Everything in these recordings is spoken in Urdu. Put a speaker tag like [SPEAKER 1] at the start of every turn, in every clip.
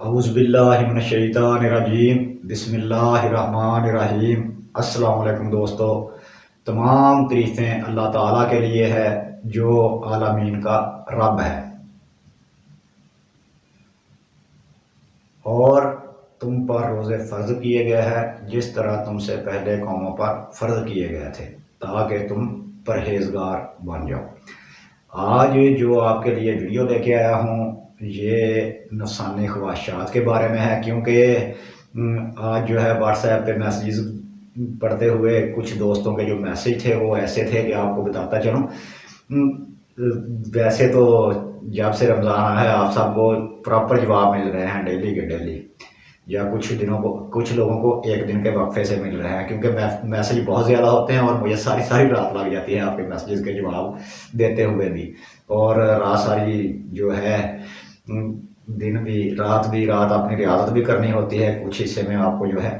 [SPEAKER 1] اعوذ باللہ من الشیطان الرجیم بسم اللہ الرحمن الرحیم۔ السلام علیکم دوستو، تمام تعریفیں اللہ تعالیٰ کے لیے ہے جو عالمین کا رب ہے، اور تم پر روزے فرض کیے گئے ہیں جس طرح تم سے پہلے قوموں پر فرض کیے گئے تھے تاکہ تم پرہیزگار بن جاؤ۔ آج جو آپ کے لیے ویڈیو لے کے آیا ہوں یہ نفسانی خواہشات کے بارے میں ہے، کیونکہ آج جو ہے واٹس ایپ پہ میسیجز پڑھتے ہوئے کچھ دوستوں کے جو میسیج تھے وہ ایسے تھے کہ آپ کو بتاتا چلوں۔ ویسے تو جب سے رمضان آیا ہے آپ سب کو پراپر جواب مل رہے ہیں ڈیلی کے ڈیلی، یا کچھ لوگوں کو ایک دن کے وقفے سے مل رہے ہیں، کیونکہ میسیج بہت زیادہ ہوتے ہیں اور مجھے ساری رات لگ جاتی ہے آپ کے میسیجز کے جواب دیتے ہوئے بھی، اور رات ساری جو ہے دن بھی رات اپنی ریاضت بھی کرنی ہوتی ہے، کچھ حصے میں آپ کو جو ہے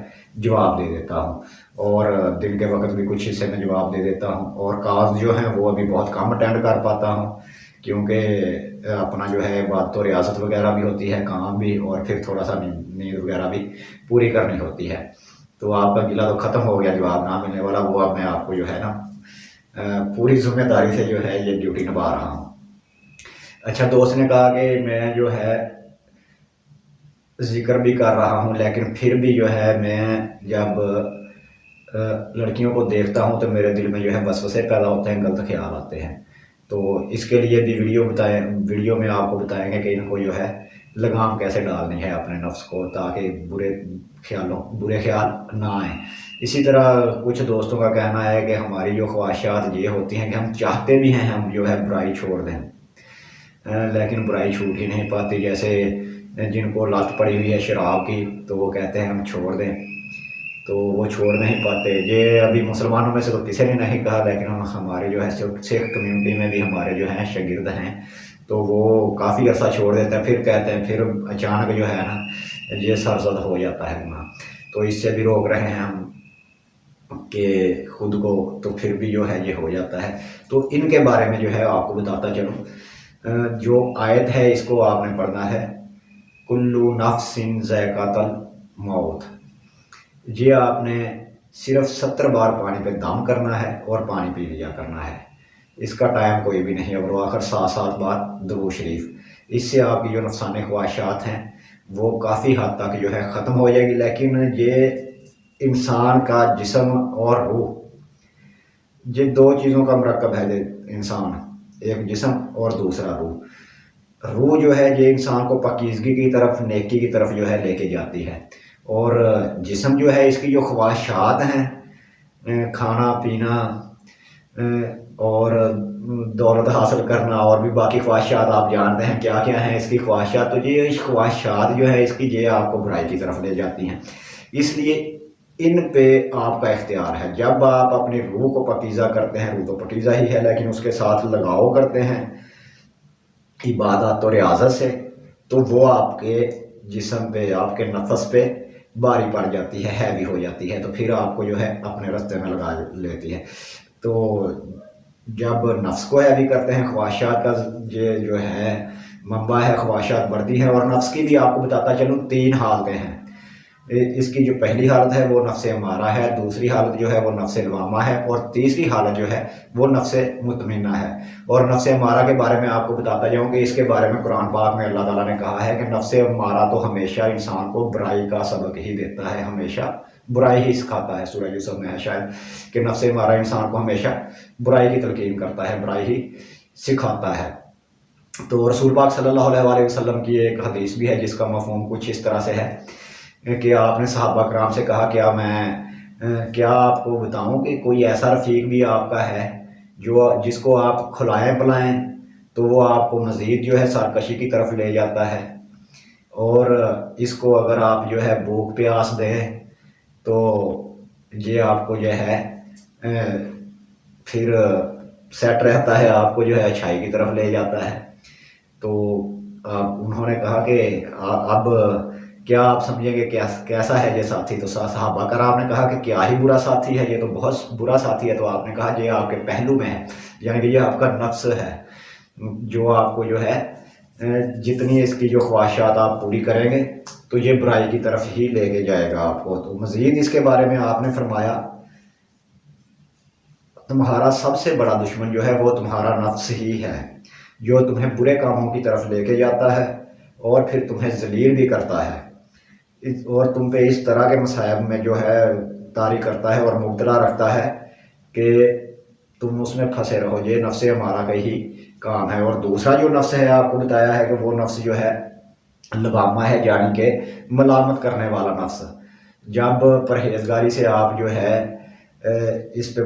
[SPEAKER 1] جواب دے دیتا ہوں، اور دن کے وقت بھی کچھ حصے میں جواب دے دیتا ہوں، اور کالز جو ہیں وہ ابھی بہت کم اٹینڈ کر پاتا ہوں، کیونکہ اپنا جو ہے بات تو ریاضت وغیرہ بھی ہوتی ہے، کام بھی، اور پھر تھوڑا سا نیند وغیرہ بھی پوری کرنی ہوتی ہے۔ تو آپ کا گلہ تو ختم ہو گیا جواب نہ ملنے والا، وہ اب میں آپ کو جو ہے نا پوری ذمہ داری سے جو ہے یہ ڈیوٹی نبھا رہا ہوں۔ اچھا، دوست نے کہا کہ میں جو ہے ذکر بھی کر رہا ہوں لیکن پھر بھی جو ہے میں جب لڑکیوں کو دیکھتا ہوں تو میرے دل میں جو ہے وسوسے پیدا ہوتے ہیں، غلط خیال آتے ہیں، تو اس کے لیے بھی ویڈیو میں آپ کو بتائیں گے کہ ان کو جو ہے لگام کیسے ڈالنی ہے اپنے نفس کو، تاکہ برے خیال نہ آئیں۔ اسی طرح کچھ دوستوں کا کہنا ہے کہ ہماری جو خواہشات یہ ہوتی ہیں کہ ہم چاہتے بھی ہیں ہم جو ہے برائی چھوڑ دیں، لیکن برائی چھوٹ ہی نہیں پاتی۔ جیسے جن کو لت پڑی ہوئی ہے شراب کی تو وہ کہتے ہیں ہم چھوڑ دیں، تو وہ چھوڑ نہیں پاتے۔ یہ ابھی مسلمانوں میں سے تو کسی نے نہیں کہا، لیکن ہمارے جو ہے سکھ کمیونٹی میں بھی ہمارے جو ہیں شاگرد ہیں تو وہ کافی عرصہ چھوڑ دیتے ہیں، پھر کہتے ہیں، پھر اچانک جو ہے نا یہ سرزد ہو جاتا ہے گناہ، تو اس سے بھی روک رہے ہیں ہم کہ خود کو، تو پھر بھی جو ہے یہ ہو جاتا ہے۔ تو ان کے بارے میں جو ہے آپ کو بتاتا چلوں، جو آیت ہے اس کو آپ نے پڑھنا ہے، کلو نفس ذائقۃ الموت۔ یہ آپ نے صرف 70 بار پانی پہ دم کرنا ہے اور پانی پی لیا کرنا ہے، اس کا ٹائم کوئی بھی نہیں، اور آخر 7 بار درود شریف۔ اس سے آپ کی جو نفسانی خواہشات ہیں وہ کافی حد تک جو ہے ختم ہو جائے گی۔ لیکن یہ انسان کا جسم اور روح، یہ دو چیزوں کا مرکب ہے انسان، ایک جسم اور دوسرا روح جو ہے یہ انسان کو پاکیزگی کی طرف، نیکی کی طرف جو ہے لے کے جاتی ہے، اور جسم جو ہے اس کی جو خواہشات ہیں، کھانا پینا اور دولت حاصل کرنا اور بھی باقی خواہشات آپ جانتے ہیں کیا کیا ہیں اس کی خواہشات، تو یہ خواہشات جو ہے اس کی یہ آپ کو برائی کی طرف لے جاتی ہیں، اس لیے ان پہ آپ کا اختیار ہے۔ جب آپ اپنی روح کو پاکیزہ کرتے ہیں، روح تو پاکیزہ ہی ہے لیکن اس کے ساتھ لگاؤ کرتے ہیں عبادت اور ریاضت سے، تو وہ آپ کے جسم پہ، آپ کے نفس پہ باری پڑ جاتی ہے، ہیوی ہو جاتی ہے، تو پھر آپ کو جو ہے اپنے رستے میں لگا لیتی ہے۔ تو جب نفس کو ہیوی کرتے ہیں، خواہشات کا یہ جو ہے منبع ہے، خواہشات بڑھتی ہیں، اور نفس کی بھی آپ کو بتاتا چلوں 3 حالتیں ہیں۔ اس کی جو پہلی حالت ہے وہ نفس امارہ ہے، دوسری حالت جو ہے وہ نفس لوامہ ہے، اور تیسری حالت جو ہے وہ نفس مطمئنہ ہے۔ اور نفس امارہ کے بارے میں آپ کو بتاتا جاؤں کہ اس کے بارے میں قرآن پاک میں اللہ تعالیٰ نے کہا ہے کہ نفس امارہ تو ہمیشہ انسان کو برائی کا سبق ہی دیتا ہے، ہمیشہ برائی ہی سکھاتا ہے۔ سورہ یوسف میں ہے شاید کہ نفس امارہ انسان کو ہمیشہ برائی کی تلقین کرتا ہے، برائی ہی سکھاتا ہے۔ تو رسول پاک صلی اللہ علیہ وسلم کی ایک حدیث بھی ہے جس کا مفہوم کچھ اس طرح سے ہے کہ آپ نے صحابہ کرام سے کہا کیا آپ کو بتاؤں کہ کوئی ایسا رفیق بھی آپ کا ہے جس کو آپ کھلائیں پلائیں تو وہ آپ کو مزید جو ہے سرکشی کی طرف لے جاتا ہے، اور اس کو اگر آپ جو ہے بھوک پیاس دیں تو یہ آپ کو جو ہے پھر سیٹ رہتا ہے، آپ کو جو ہے اچھائی کی طرف لے جاتا ہے۔ تو انہوں نے کہا کہ اب کیا آپ سمجھیں گے کیسا ہے یہ ساتھی؟ تو صحابہ کرام نے کہا کہ کیا ہی برا ساتھی ہے، یہ تو بہت برا ساتھی ہے۔ تو آپ نے کہا یہ آپ کے پہلو میں ہے، یعنی کہ یہ آپ کا نفس ہے جو آپ کو جو ہے جتنی اس کی جو خواہشات آپ پوری کریں گے تو یہ برائی کی طرف ہی لے کے جائے گا آپ کو۔ تو مزید اس کے بارے میں آپ نے فرمایا تمہارا سب سے بڑا دشمن جو ہے وہ تمہارا نفس ہی ہے، جو تمہیں برے کاموں کی طرف لے کے جاتا ہے اور پھر تمہیں ذلیل بھی کرتا ہے، اور تم پہ اس طرح کے مصائب میں جو ہے طاری کرتا ہے اور مبتلا رکھتا ہے کہ تم اس میں پھنسے رہو۔ یہ نفس ہمارا کا ہی کام ہے۔ اور دوسرا جو نفس ہے آپ کو بتایا ہے کہ وہ نفس جو ہے لبامہ ہے، یعنی کہ ملامت کرنے والا نفس۔ جب پرہیزگاری سے آپ جو ہے اس پہ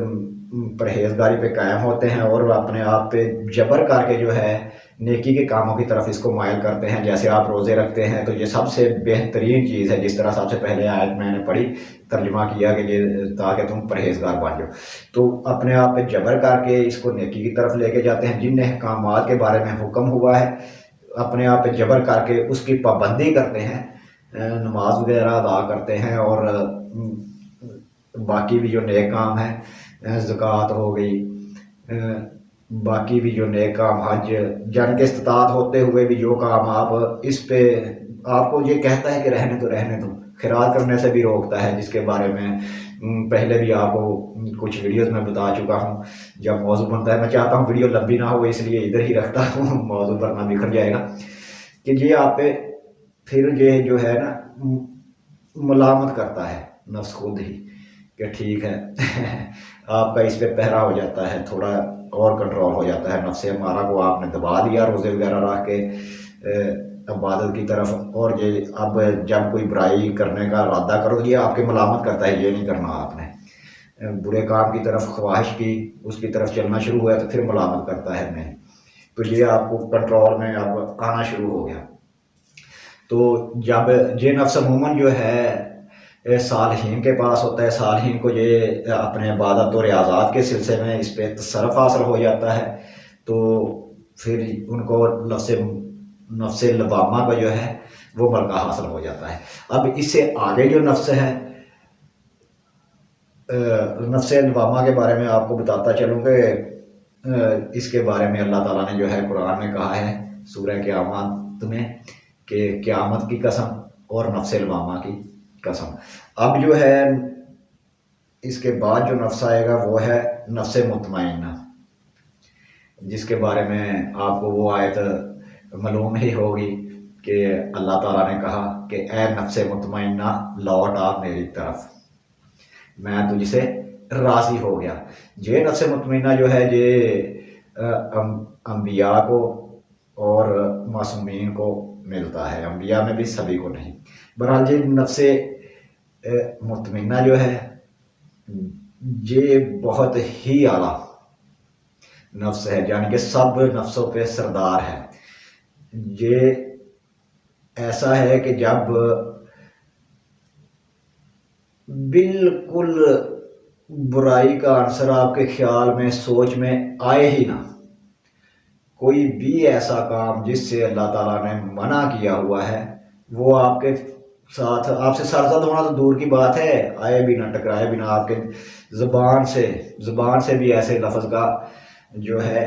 [SPEAKER 1] پرہیزگاری پہ قائم ہوتے ہیں اور اپنے آپ پہ جبر کر کے جو ہے نیکی کے کاموں کی طرف اس کو مائل کرتے ہیں، جیسے آپ روزے رکھتے ہیں تو یہ سب سے بہترین چیز ہے، جس طرح سب سے پہلے آیت میں نے پڑھی، ترجمہ کیا کہ یہ تاکہ تم پرہیزگار بن جاؤ، تو اپنے آپ پہ جبر کر کے اس کو نیکی کی طرف لے کے جاتے ہیں۔ جن احکامات کے بارے میں حکم ہوا ہے اپنے آپ پہ جبر کر کے اس کی پابندی کرتے ہیں، نماز وغیرہ ادا کرتے ہیں، اور باقی بھی جو نیک کام ہیں، زکوٰۃ ہو گئی، باقی بھی جو نیک کام، حج، جان کے استطاعت ہوتے ہوئے بھی جو کام آپ اس پہ آپ کو یہ کہتا ہے کہ رہنے دو، خیرات کرنے سے بھی روکتا ہے، جس کے بارے میں پہلے بھی آپ کو کچھ ویڈیوز میں بتا چکا ہوں۔ جب موضوع بنتا ہے، میں چاہتا ہوں ویڈیو لمبی نہ ہو اس لیے ادھر ہی رکھتا ہوں، موضوع پر نہ بکھر جائے گا، کہ یہ آپ پہ پھر یہ جو ہے نا ملامت کرتا ہے نفس خود ہی کہ ٹھیک ہے آپ کا اس پہ پہرا ہو جاتا ہے، تھوڑا اور کنٹرول ہو جاتا ہے۔ نفس ہمارا کو آپ نے دبا دیا روزے وغیرہ رکھ کے عبادت کی طرف، اور یہ اب جب کوئی برائی کرنے کا ارادہ کرو یہ آپ کے ملامت کرتا ہے، یہ نہیں کرنا آپ نے، برے کام کی طرف خواہش کی اس کی طرف چلنا شروع ہوا تو پھر ملامت کرتا ہے میں، تو یہ آپ کو کنٹرول میں اب آنا شروع ہو گیا۔ تو جب یہ نفس عموماً جو ہے صالحین کے پاس ہوتا ہے، صالحین کو یہ اپنے عبادت و ریاضات کے سلسلے میں اس پہ تصرف حاصل ہو جاتا ہے، تو پھر ان کو نفس لبامہ کا جو ہے وہ ملکہ حاصل ہو جاتا ہے۔ اب اس سے آگے جو نفس ہے، نفس لبامہ کے بارے میں آپ کو بتاتا چلوں کہ اس کے بارے میں اللہ تعالیٰ نے جو ہے قرآن میں کہا ہے سورہ قیامت میں کہ قیامت کی قسم اور نفس لبامہ کی قسم۔ اب جو ہے اس کے بعد جو نفس آئے گا وہ ہے نفس مطمئنہ، جس کے بارے میں آپ کو وہ آیت معلوم ہی ہوگی کہ اللہ تعالیٰ نے کہا کہ اے نفس مطمئنہ لوٹ آ میری طرف، میں تجھ سے راضی ہو گیا۔ یہ نفس مطمئنہ جو ہے یہ انبیاء کو اور معصومین کو ملتا ہے، انبیاء میں بھی سبھی کو نہیں۔ بہرحال یہ نفس مطمئنہ جو ہے یہ بہت ہی اعلیٰ نفس ہے، یعنی کہ سب نفسوں پہ سردار ہے۔ یہ ایسا ہے کہ جب بالکل برائی کا عنصر آپ کے خیال میں سوچ میں آئے ہی نہ، کوئی بھی ایسا کام جس سے اللہ تعالیٰ نے منع کیا ہوا ہے وہ آپ کے ساتھ، آپ سے سرزد ہونا تو دور کی بات ہے، آئے بھی نہ، ٹکرائے بھی نہ، آپ کے زبان سے بھی ایسے لفظ کا جو ہے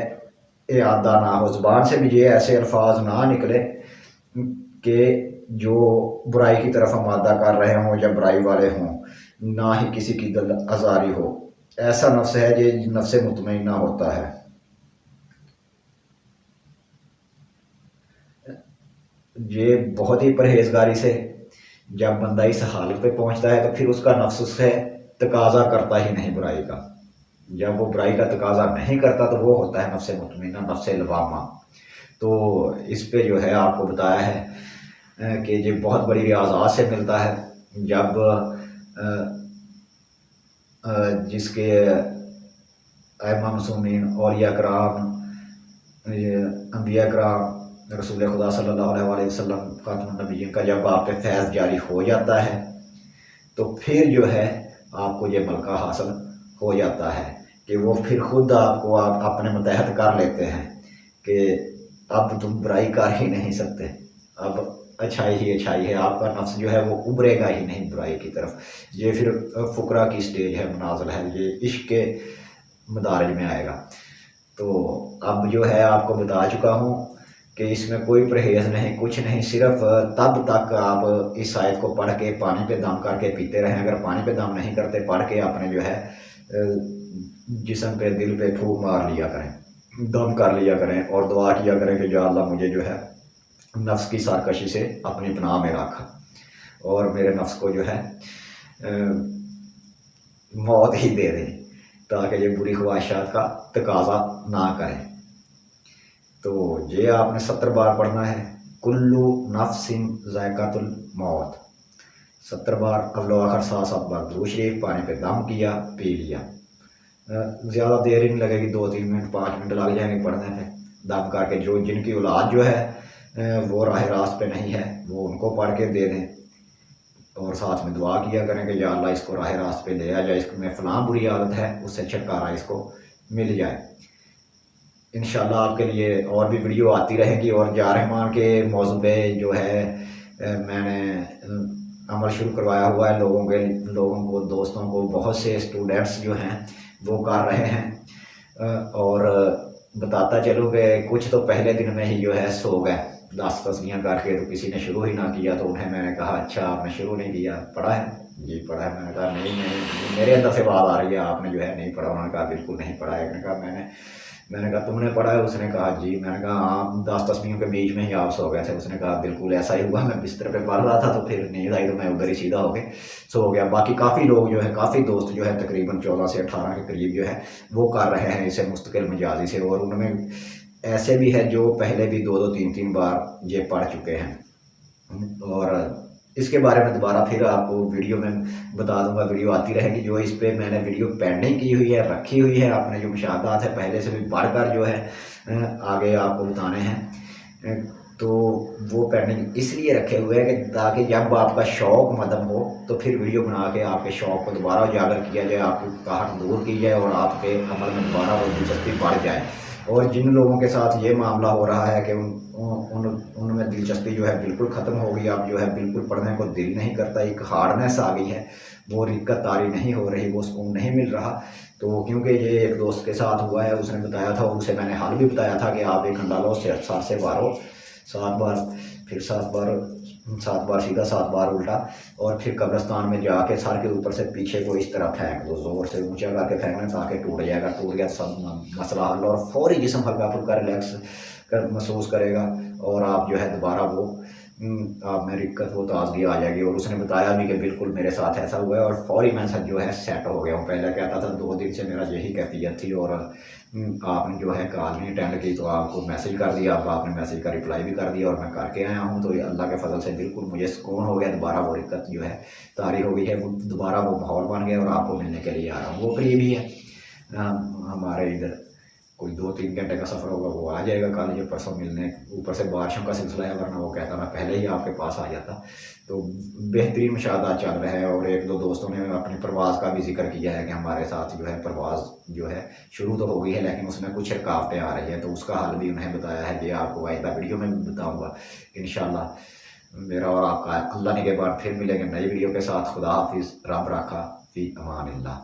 [SPEAKER 1] اعادہ نہ ہو، زبان سے بھی یہ ایسے الفاظ نہ نکلے کہ جو برائی کی طرف آمادہ کر رہے ہوں یا برائی والے ہوں، نہ ہی کسی کی دل آزاری ہو۔ ایسا نفس ہے یہ نفس مطمئنہ ہوتا ہے۔ یہ بہت ہی پرہیزگاری سے جب بندہ اس حالت پہ پہنچتا ہے تو پھر اس کا نفس اس سے تقاضا کرتا ہی نہیں برائی کا۔ جب وہ برائی کا تقاضا نہیں کرتا تو وہ ہوتا ہے نفس مطمئنہ، نفس لوامہ۔ تو اس پہ جو ہے آپ کو بتایا ہے کہ یہ بہت بڑی ریاضات سے ملتا ہے، جب جس کے ائمہ معصومین، اولیاء کرام، انبیاء کرام، رسول خدا صلی اللہ علیہ وسلم خاتم النبیین کا جب آپ پہ فیض جاری ہو جاتا ہے تو پھر جو ہے آپ کو یہ ملکہ حاصل ہو جاتا ہے کہ وہ پھر خود آپ کو اپنے متحد کر لیتے ہیں کہ اب تم برائی کر ہی نہیں سکتے، اب اچھائی ہی اچھائی ہے، آپ کا نفس جو ہے وہ ابھرے گا ہی نہیں برائی کی طرف۔ یہ پھر فقرا کی سٹیج ہے، منازل ہے، یہ عشق کے مدارج میں آئے گا۔ تو اب جو ہے آپ کو بتا چکا ہوں کہ کہ اس میں کوئی پرہیز نہیں، کچھ نہیں، صرف تب تک آپ اس آیت کو پڑھ کے پانی پہ دم کر کے پیتے رہیں۔ اگر پانی پہ دم نہیں کرتے، پڑھ کے اپنے جو ہے جسم پہ، دل پہ پھونک مار لیا کریں، دم کر لیا کریں اور دعا کیا کریں کہ یا اللہ مجھے جو ہے نفس کی سرکشی سے اپنی پناہ میں رکھ، اور میرے نفس کو جو ہے موت ہی دے دیں تاکہ یہ بری خواہشات کا تقاضا نہ کریں۔ تو یہ آپ نے 70 بار پڑھنا ہے۔ کلو نفس ذائقۃ الموت، 70 بار اول و آخر 7 بار درود شریف، پانی پہ دم کیا، پی لیا۔ زیادہ دیر ہی نہیں لگے گی، 2-3 منٹ 5 منٹ لگ جائیں گے پڑھنے پہ دم کر کے۔ جن کی اولاد جو ہے وہ راہ راست پہ نہیں ہے، وہ ان کو پڑھ کے دے دیں اور ساتھ میں دعا کیا کریں کہ یا اللہ اس کو راہ راست پہ لے آ جائے، اس میں فلاں بری عادت ہے، اس سے چھٹکارا اس کو مل جائے۔ انشاءاللہ آپ کے لیے اور بھی ویڈیو آتی رہے گی، اور یا رحمان کے موضوع پہ جو ہے میں نے عمل شروع کروایا ہوا ہے، لوگوں کو دوستوں کو، بہت سے اسٹوڈنٹس جو ہیں وہ کر رہے ہیں، اور بتاتا چلوں کہ کچھ تو پہلے دن میں ہی جو ہے سو گئے 10 تسبیحاں کر کے، تو کسی نے شروع ہی نہ کیا، تو انہیں میں نے کہا اچھا آپ نے شروع نہیں کیا، پڑھا ہے؟ جی پڑھا ہے۔ میں نے کہا نہیں، میرے اندر سے بات آ رہی ہے آپ نے جو ہے نہیں پڑھا۔ انہوں نے کہا بالکل نہیں پڑھا ہے۔ میں نے کہا تم نے پڑھا ہے؟ اس نے کہا جی۔ میں نے کہا ہاں 10 تسبیحوں کے بیچ میں ہی آپ سو گئے تھے۔ اس نے کہا بالکل ایسا ہی ہوا، میں بستر پہ پڑھ رہا تھا تو پھر نیند آئی تو میں ادھر ہی سیدھا ہو کے سو گیا۔ باقی کافی لوگ جو ہے، کافی دوست جو ہے تقریباً 14 سے 18 کے قریب جو ہے وہ کر رہے ہیں اسے مستقل مجازی سے، اور ان میں ایسے بھی ہے جو پہلے بھی 2-2 3-3 بار یہ پڑھ چکے ہیں۔ اور اس کے بارے میں دوبارہ پھر آپ کو ویڈیو میں بتا دوں گا، ویڈیو آتی رہے گی۔ جو اس پہ میں نے ویڈیو پینڈنگ کی ہوئی ہے، رکھی ہوئی ہے، اپنے جو مشاہدات ہیں پہلے سے بھی پڑھ کر جو ہے آگے آپ کو بتانے ہیں، تو وہ پینڈنگ اس لیے رکھے ہوئے ہیں کہ تاکہ جب آپ کا شوق مدم ہو تو پھر ویڈیو بنا کے آپ کے شوق کو دوبارہ اجاگر کیا جائے، آپ کی کاہٹ دور کی جائے، اور آپ کے عمل میں دوبارہ وہ دلچسپی بڑھ جائے۔ اور جن لوگوں کے ساتھ یہ معاملہ ہو رہا ہے کہ ان میں دلچسپی جو ہے بالکل ختم ہو گئی، اب جو ہے بالکل پڑھنے کو دل نہیں کرتا، ایک ہارڈنیس آ گئی ہے، وہ رقت طاری نہیں ہو رہی، وہ سکون نہیں مل رہا، تو کیونکہ یہ ایک دوست کے ساتھ ہوا ہے، اس نے بتایا تھا، اسے میں نے حل بھی بتایا تھا کہ آپ ایک اندالو سے 7 سے 12 7 بار، پھر 7 بار سیدھا 7 بار الٹا، اور پھر قبرستان میں جا کے سر کے اوپر سے پیچھے کو اس طرح پھینک دو، زور سے اونچا کر کے پھینکنا تاکہ ٹوٹ جائے گا، ٹوٹ گیا سب مسئلہ حل، اور فوری جسم ہلکا پھلکا ریلیکس محسوس کرے گا، اور آپ جو ہے دوبارہ وہ آپ میں رقت وہ تازگی آ جائے گی۔ اور اس نے بتایا بھی کہ بالکل میرے ساتھ ایسا ہوا ہے، اور فوری میں جو ہے سیٹ ہو گیا ہوں۔ پہلے کہتا تھا 2 دن سے میرا یہی کیفیت تھی، اور آپ نے جو ہے کال نہیں اٹینڈ کی تو آپ کو میسج کر دیا، اب آپ نے میسج کا رپلائی بھی کر دیا، اور میں کر کے آیا ہوں، تو اللہ کے فضل سے بالکل مجھے سکون ہو گیا، دوبارہ وہ رقت جو ہے طاری ہو گئی ہے، وہ دوبارہ وہ ماحول بن گیا، اور آپ کو ملنے کے لیے آ رہا ہوں۔ وہ قریب ہی ہے ہمارے ادھر، کوئی 2-3 گھنٹے کا سفر ہوگا، وہ آ جائے گا کل یا پرسوں ملنے۔ اوپر سے بارشوں کا سلسلہ ہے، ورنہ وہ کہتا میں پہلے ہی آپ کے پاس آ جاتا۔ تو بہترین مشاہدات چل رہے ہیں، اور 1-2 دوستوں نے اپنی پرواز کا بھی ذکر کیا ہے کہ ہمارے ساتھ جو ہے پرواز جو ہے شروع تو ہو گئی ہے، لیکن اس میں کچھ رکاوٹیں آ رہی ہیں، تو اس کا حل بھی انہیں بتایا ہے کہ آپ کو آئندہ ویڈیو میں بتاؤں گا انشاءاللہ۔ میرا اور آپ کا اللہ نے کے بعد پھر ملیں گے نئی ویڈیو کے ساتھ۔ خدا حافظ، رب رکھا، فی امان اللہ۔